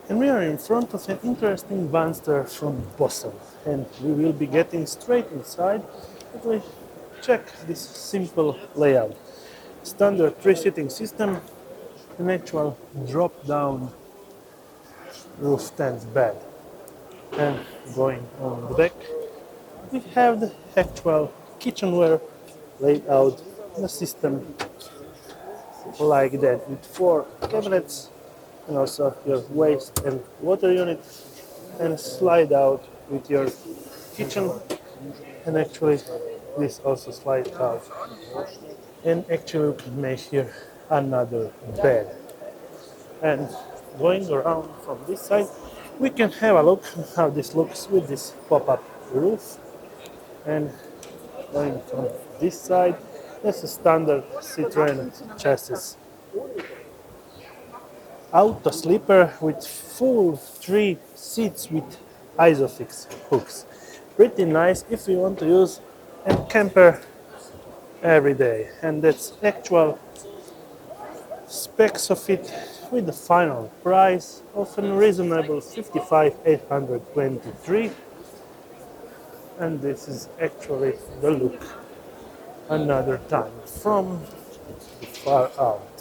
And we are in front of an interesting Vanster from Possl, and we will be getting straight inside. But we check this simple layout. Standard three-seating system, an actual drop-down roof tent bed. And going on the back, we have the actual kitchenware laid out in a system like that with four cabinets and also your waste and water unit and slide out with your kitchen, and actually this also slides out, and actually we can make here another bed. And going around from this side, we can have a look how this looks with this pop-up roof. And going from this side, that's a standard Citroen chassis. Auto sleeper with full 3 seats with isofix hooks. Pretty nice if you want to use and camper every day. And that's actual specs of it with the final price of a reasonable 55,823. And this is actually the look another time from far out.